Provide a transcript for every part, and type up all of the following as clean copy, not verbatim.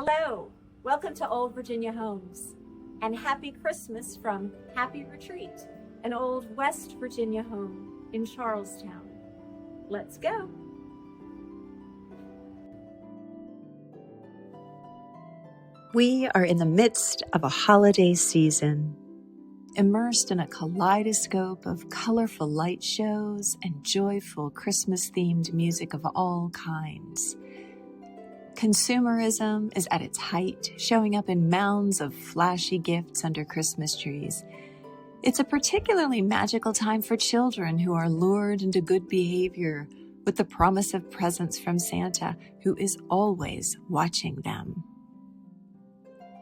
Hello, welcome to Old Virginia Homes, and Happy Christmas from Happy Retreat, an old West Virginia home in Charlestown. Let's go. We are in the midst of a holiday season, immersed in a kaleidoscope of colorful light shows and joyful Christmas-themed music of all kinds. Consumerism is at its height, showing up in mounds of flashy gifts under Christmas trees. It's a particularly magical time for children who are lured into good behavior with the promise of presents from Santa, who is always watching them.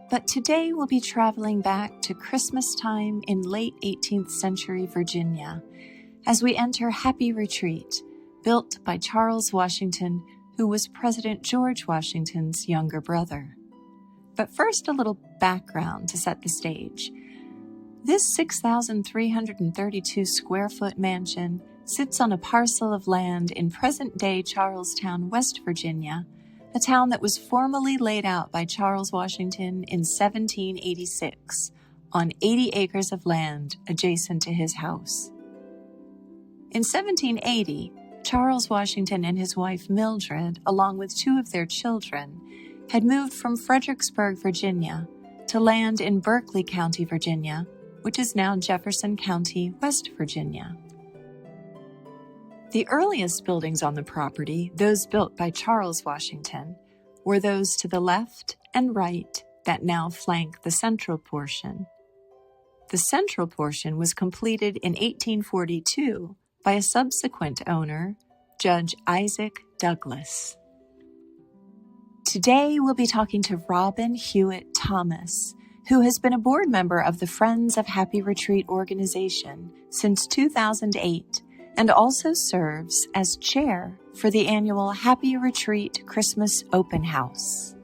But today we'll be traveling back to Christmas time in late 18th century Virginia as we enter Happy Retreat, built by Charles Washington, who was President George Washington's younger brother. But first, a little background to set the stage. This 6,332 square foot mansion sits on a parcel of land in present-day Charlestown, West Virginia, a town that was formally laid out by Charles Washington in 1786 on 80 acres of land adjacent to his house. In 1780, Charles Washington and his wife Mildred, along with two of their children, had moved from Fredericksburg, Virginia, to land in Berkeley County, Virginia, which is now Jefferson County, West Virginia. The earliest buildings on the property, those built by Charles Washington, were those to the left and right that now flank the central portion. The central portion was completed in 1842 by a subsequent owner, Judge Isaac Douglas. Today we'll be talking to Robin Hewitt Thomas, who has been a board member of the Friends of Happy Retreat organization since 2008 and also serves as chair for the annual Happy Retreat Christmas Open House.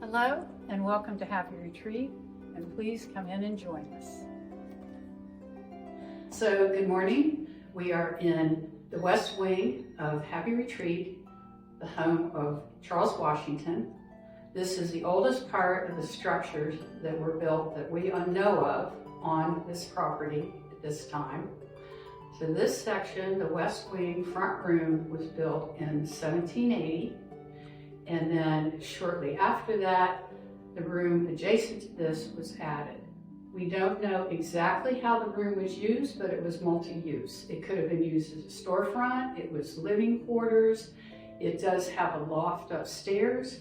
Hello and welcome to Happy Retreat, and please come in and join us. So good morning. We are in the West Wing of Happy Retreat, the home of Charles Washington. This is the oldest part of the structures that were built that we know of on this property at this time. So this section, the West Wing front room, was built in 1780. And then shortly after that, the room adjacent to this was added. We don't know exactly how the room was used, but it was multi-use. It could have been used as a storefront, it was living quarters, it does have a loft upstairs.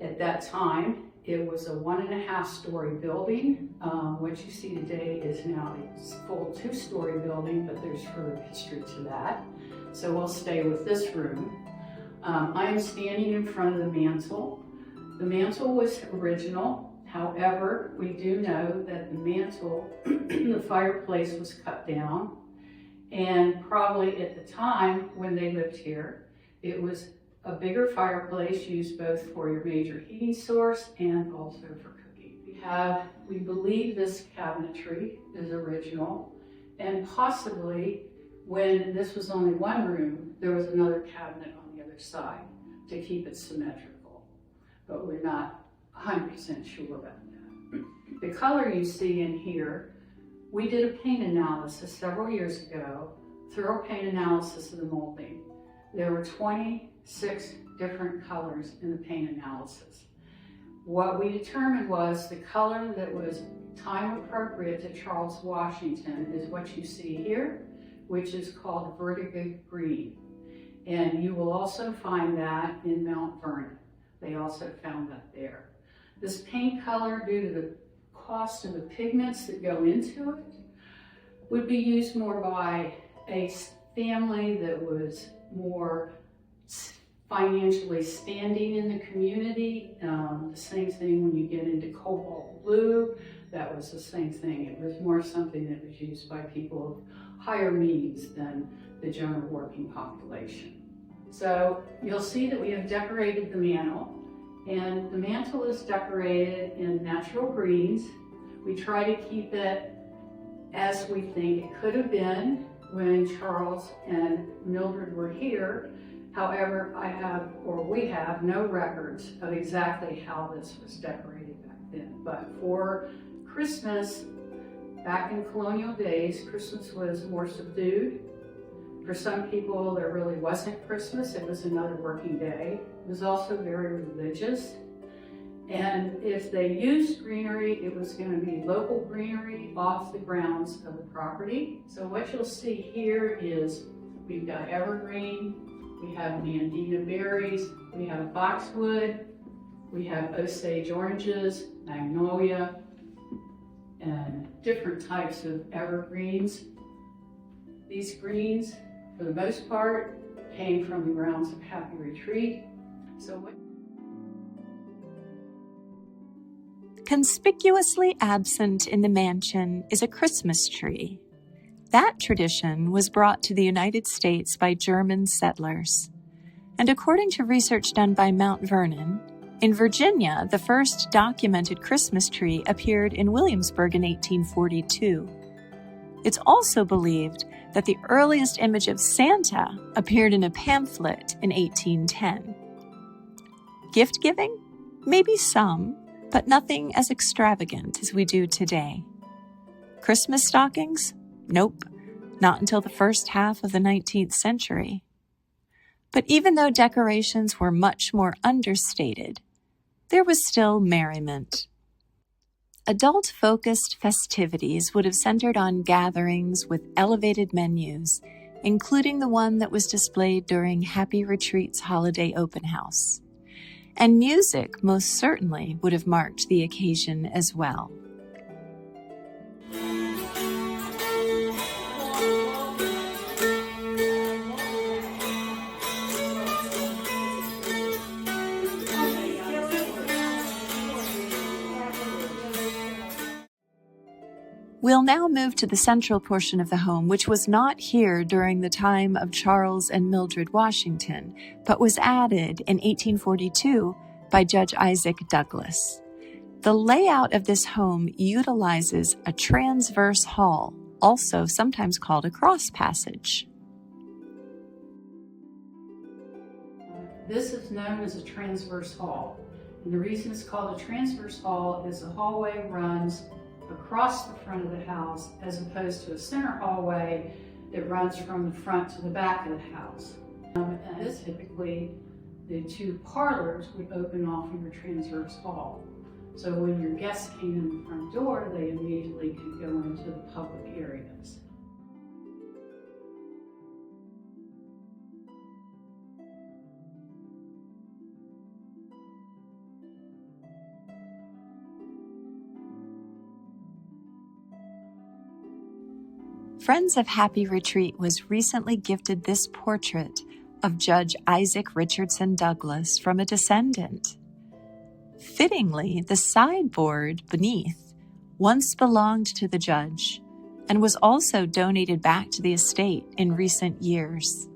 At that time, it was a 1.5-story building. What you see today is now a full 2-story building, but there's further history to that. So we'll stay with this room. I am standing in front of the mantle. The mantle was original. However, we do know that the mantle, the fireplace was cut down, and probably at the time when they lived here, it was a bigger fireplace used both for your major heating source and also for cooking. We believe this cabinetry is original, and possibly when this was only one room, there was another cabinet on the other side to keep it symmetrical, but we're not 100% sure about that. The color you see in here, we did a paint analysis several years ago, thorough paint analysis of the molding. There were 26 different colors in the paint analysis. What we determined was the color that was time appropriate to Charles Washington is what you see here, which is called verdigris green. And you will also find that in Mount Vernon. They also found that there. This paint color, due to the cost of the pigments that go into it, would be used more by a family that was more financially standing in the community. The same thing when you get into cobalt blue, that was the same thing. It was more something that was used by people of higher means than the general working population. So you'll see that we have decorated the mantle. And the mantle is decorated in natural greens. We try to keep it as we think it could have been when Charles and Mildred were here, However, we have no records of exactly how this was decorated back then. But for Christmas, back in colonial days, Christmas was more subdued. For some people, there really wasn't Christmas. It was another working day. It was also very religious. And if they used greenery, it was going to be local greenery off the grounds of the property. So what you'll see here is we've got evergreen, we have mandina berries, we have boxwood, we have Osage oranges, magnolia, and different types of evergreens. These greens, for the most part, came from the grounds of Happy Retreat. Conspicuously absent in the mansion is a Christmas tree. That tradition was brought to the United States by German settlers. And according to research done by Mount Vernon, in Virginia, the first documented Christmas tree appeared in Williamsburg in 1842. It's also believed that the earliest image of Santa appeared in a pamphlet in 1810. Gift giving? Maybe some, but nothing as extravagant as we do today. Christmas stockings? Nope, not until the first half of the 19th century. But even though decorations were much more understated, there was still merriment. Adult-focused festivities would have centered on gatherings with elevated menus, including the one that was displayed during Happy Retreat's holiday open house. And music most certainly would have marked the occasion as well. We'll now move to the central portion of the home, which was not here during the time of Charles and Mildred Washington, but was added in 1842 by Judge Isaac Douglas. The layout of this home utilizes a transverse hall, also sometimes called a cross passage. This is known as a transverse hall. And the reason it's called a transverse hall is the hallway runs across the front of the house as opposed to a center hallway that runs from the front to the back of the house. And typically, the two parlors would open off of your transverse hall. So when your guests came in the front door, they immediately could go into the public areas. Friends of Happy Retreat was recently gifted this portrait of Judge Isaac Richardson Douglas from a descendant. Fittingly, the sideboard beneath once belonged to the judge and was also donated back to the estate in recent years.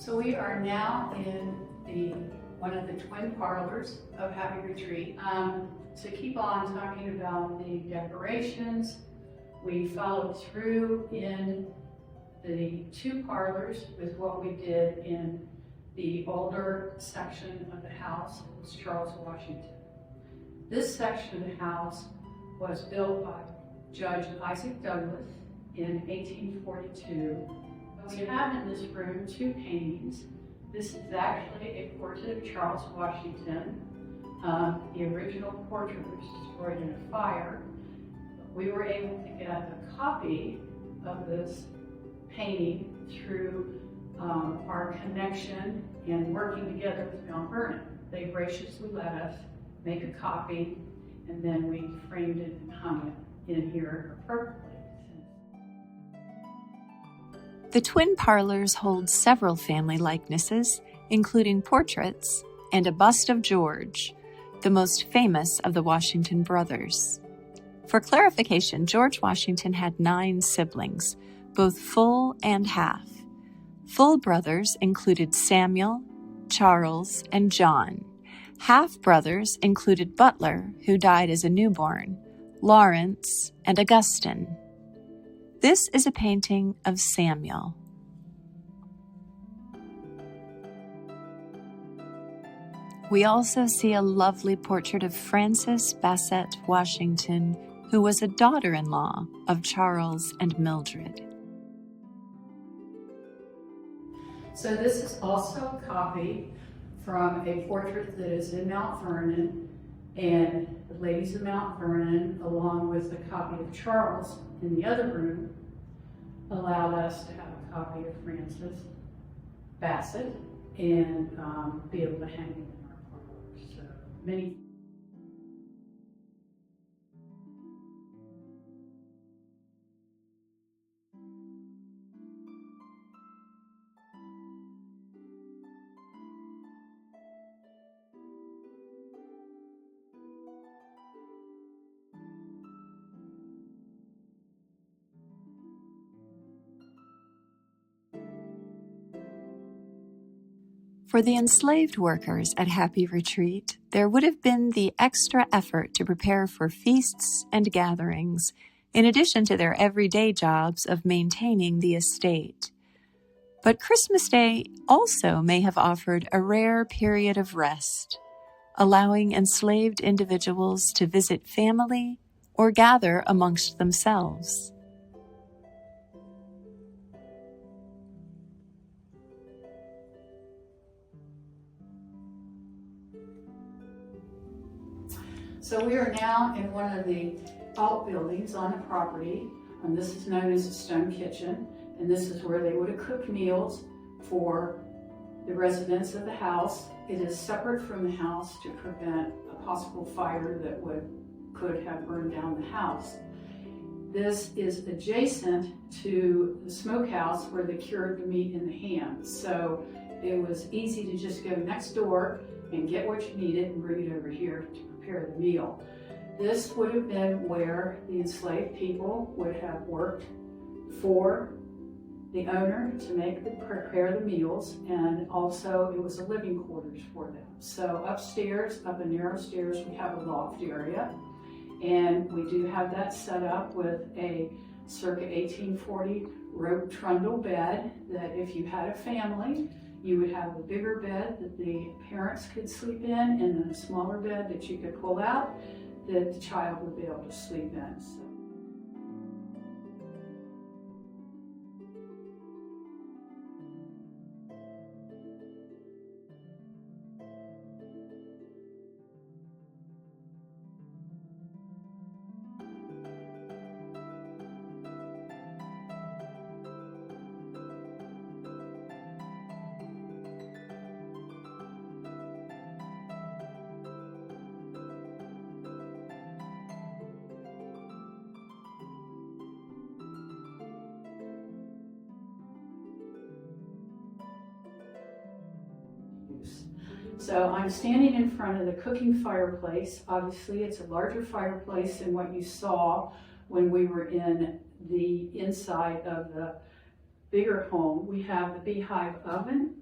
So we are now in one of the twin parlors of Happy Retreat. To keep on talking about the decorations, we followed through in the two parlors with what we did in the older section of the house. It was Charles Washington. This section of the house was built by Judge Isaac Douglas in 1842. We have in this room two paintings. This is actually a portrait of Charles Washington. The original portrait was destroyed in a fire. We were able to get a copy of this painting through our connection and working together with Mount Vernon. They graciously let us make a copy, and then we framed it and hung it in here appropriately. The twin parlors hold several family likenesses, including portraits and a bust of George, the most famous of the Washington brothers. For clarification, George Washington had 9 siblings, both full and half. Full brothers included Samuel, Charles, and John. Half-brothers included Butler, who died as a newborn, Lawrence, and Augustine. This is a painting of Samuel. We also see a lovely portrait of Frances Bassett Washington, who was a daughter-in-law of Charles and Mildred. So this is also a copy from a portrait that is in Mount Vernon, and the ladies of Mount Vernon, along with a copy of Charles in the other room, allowed us to have a copy of Frances Bassett and be able to hang it in our parlor. So many. For the enslaved workers at Happy Retreat, there would have been the extra effort to prepare for feasts and gatherings, in addition to their everyday jobs of maintaining the estate. But Christmas Day also may have offered a rare period of rest, allowing enslaved individuals to visit family or gather amongst themselves. So we are now in one of the outbuildings on the property, and this is known as a stone kitchen, and this is where they would have cooked meals for the residents of the house. It is separate from the house to prevent a possible fire that could have burned down the house. This is adjacent to the smokehouse where they cured the meat in the hand. So it was easy to just go next door and get what you needed and bring it over here to prepare the meal. This would have been where the enslaved people would have worked for the owner to prepare the meals, and also it was a living quarters for them. So upstairs, up a narrow stairs, we have a loft area, and we do have that set up with a circa 1840 rope trundle bed that if you had a family, you would have a bigger bed that the parents could sleep in, and then a smaller bed that you could pull out that the child would be able to sleep in. So. So I'm standing in front of the cooking fireplace. Obviously, it's a larger fireplace than what you saw when we were in the inside of the bigger home. We have the beehive oven,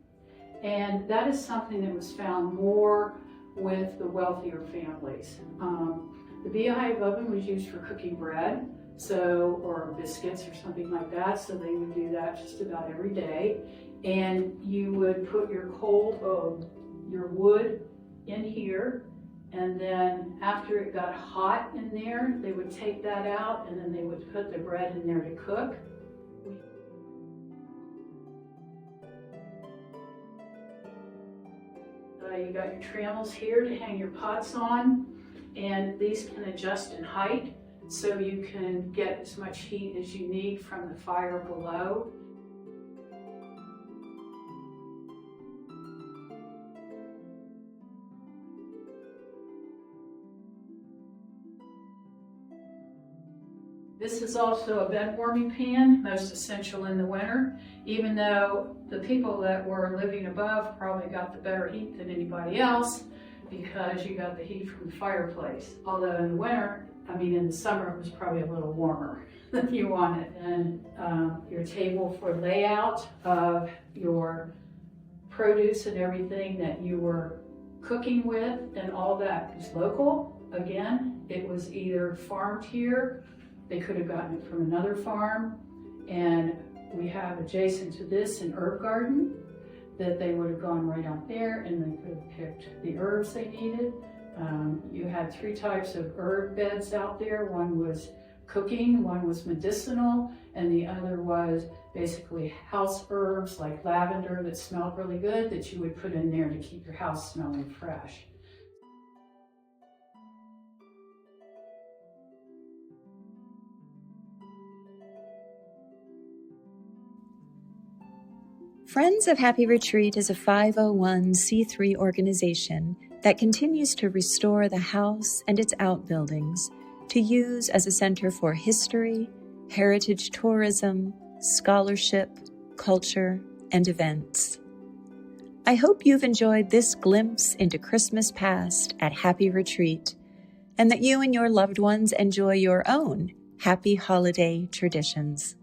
and that is something that was found more with the wealthier families. The beehive oven was used for cooking bread, or biscuits or something like that, so they would do that just about every day. And you would put your your wood in here, and then after it got hot in there, they would take that out, and then they would put the bread in there to cook. You got your trammels here to hang your pots on, and these can adjust in height so you can get as much heat as you need from the fire below. This is also a bed warming pan, most essential in the winter, even though the people that were living above probably got the better heat than anybody else because you got the heat from the fireplace. Although in the winter, in the summer, it was probably a little warmer than you wanted. And your table for layout of your produce and everything that you were cooking with and all that is local. Again, it was either farmed here, they could have gotten it from another farm, and we have adjacent to this an herb garden that they would have gone right out there and they could have picked the herbs they needed. You had 3 types of herb beds out there. One was cooking, one was medicinal, and the other was basically house herbs like lavender that smelled really good that you would put in there to keep your house smelling fresh. Friends of Happy Retreat is a 501c3 organization that continues to restore the house and its outbuildings to use as a center for history, heritage tourism, scholarship, culture, and events. I hope you've enjoyed this glimpse into Christmas past at Happy Retreat, and that you and your loved ones enjoy your own happy holiday traditions.